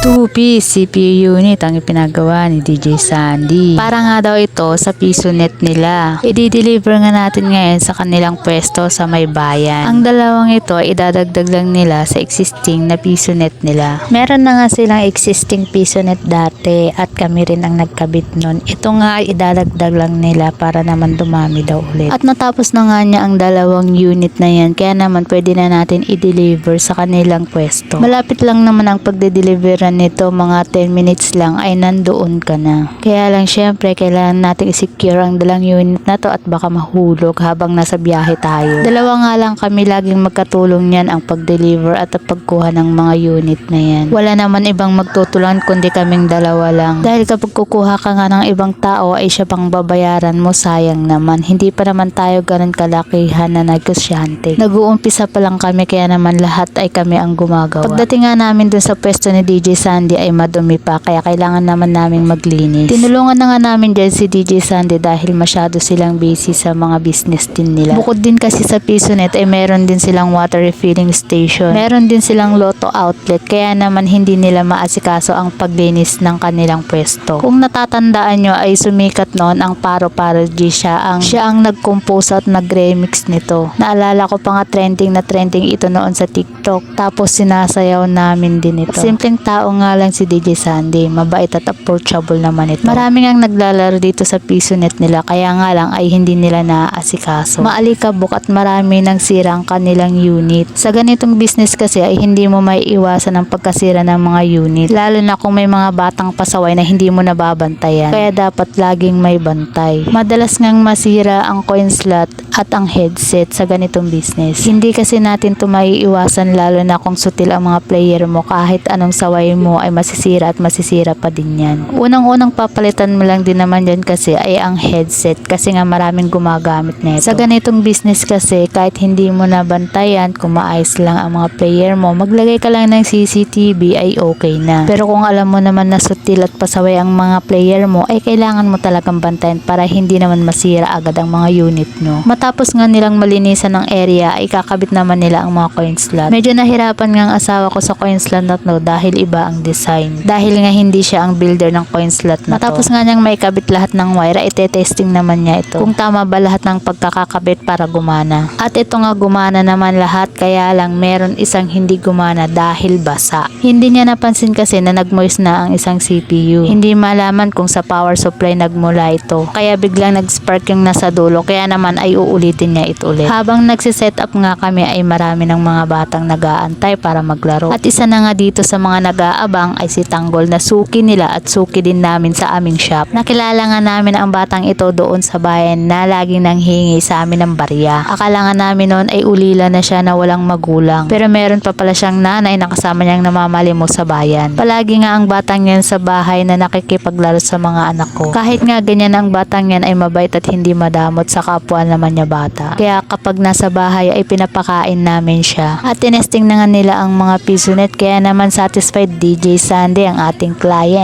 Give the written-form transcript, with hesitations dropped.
2-piece CPU unit ang ipinagawa ni DJ Sandy. Para nga daw ito sa PisoNet nila. I-deliver nga natin ngayon sa kanilang pwesto sa may bayan. Ang dalawang ito ay idadagdag lang nila sa existing na PisoNet nila. Meron na nga silang existing PisoNet dati at kami rin ang nagkabit nun. Ito nga ay idadagdag lang nila para naman dumami daw ulit. At natapos na nga niya ang dalawang unit na yan, kaya naman pwede na natin i-deliver sa kanilang pwesto. Malapit lang naman ang pagde-deliveran nito, mga 10 minutes lang ay nandoon ka na. Kaya lang syempre kailangan natin i-secure ang dalang unit na to at baka mahulog habang nasa biyahe tayo. Dalawa nga lang kami laging magkatulong yan, ang pag-deliver at ang pagkuha ng mga unit na yan. Wala naman ibang magtutulungan kundi kaming dalawa lang. Dahil kapag kukuha ka nga ng ibang tao ay siya pang babayaran mo, sayang naman. Hindi pa naman tayo ganun kalakihan na negosyante. Nag-uumpisa pa lang kami kaya naman lahat ay kami ang gumagawa. Pagdating nga namin dun sa pwesto ni DJ Sandy ay madumi pa kaya kailangan naman naming maglinis. Tinulungan na nga namin dyan si DJ Sandy dahil masyado silang busy sa mga business din nila. Bukod din kasi sa PisoNet ay meron din silang water refilling station. Meron din silang Lotto outlet kaya naman hindi nila maasikaso ang paglinis ng kanilang pwesto. Kung natatandaan nyo ay sumikat noon ang Paro-Paro G, siya ang nag-compose at nag-remix nito. Naalala ko pa nga trending na trending ito noon sa TikTok. Tapos sinasayaw namin din ito. Simpleng tao nga lang si DJ Sandy. Mabait at approachable naman ito. Marami ngang naglalaro dito sa PisoNet nila kaya nga lang ay hindi nila naaasikaso. Maalikabok at marami nang sira ang kanilang unit. Sa ganitong business kasi ay hindi mo may iwasan ang pagkasira ng mga unit. Lalo na kung may mga batang pasaway na hindi mo nababantayan. Kaya dapat laging may bantay. Madalas ngang masira ang coin slot at ang headset sa ganitong business. Hindi kasi natin ito maiiwasan lalo na kung sutil ang mga player mo, kahit anong saway mo ay masisira at masisira pa din yan. Unang-unang papalitan mo lang din naman yan kasi ay ang headset kasi nga maraming gumagamit nito. Sa ganitong business kasi kahit hindi mo nabantayan, kung maayos lang ang mga player mo, maglagay ka lang ng CCTV ay okay na. Pero kung alam mo naman na sutil at pasaway ang mga player mo ay kailangan mo talagang bantayan para hindi naman masira agad ang mga unit mo. Matapos nga nilang malinisan ng area ay kakabit naman nila ang mga coin slot. Medyo nahirapan nga ang asawa ko sa coin slot na to dahil iba ang design. Dahil nga hindi siya ang builder ng coin slot na to. Matapos nga niyang maikabit lahat ng wire ay testing naman niya ito kung tama ba lahat ng pagkakakabit para gumana. At ito nga gumana naman lahat, kaya lang meron isang hindi gumana dahil basa. Hindi niya napansin kasi na nagmoist na ang isang CPU. Hindi malaman kung sa power supply nagmula ito. Kaya biglang nag-spark yung nasa dulo, kaya naman ay uulitin niya ito ulit. Habang nagsiset up nga kami ay marami ng mga batang nag-aantay para maglaro. At isa na nga dito sa mga nag-aabang ay si Tanggol na suki nila at suki din namin sa aming shop. Nakilala nga namin ang batang ito doon sa bayan na laging nanghingi sa amin ng barya. Akala nga namin noon ay ulila na siya na walang magulang. Pero meron pa pala siyang nanay na kasama niyang namamalimos sa bayan. Palagi nga ang batang yan sa bahay na nakikipaglaro sa mga anak ko. Kahit nga ganyan ang batang yan ay mabait at hindi madamot sa kapwa naman niya bata. Kaya kapag nasa bahay ay pinapakain namin siya. At tinesting na nga nila ang mga PisoNet kaya naman satisfied DJ Sandy ang ating client.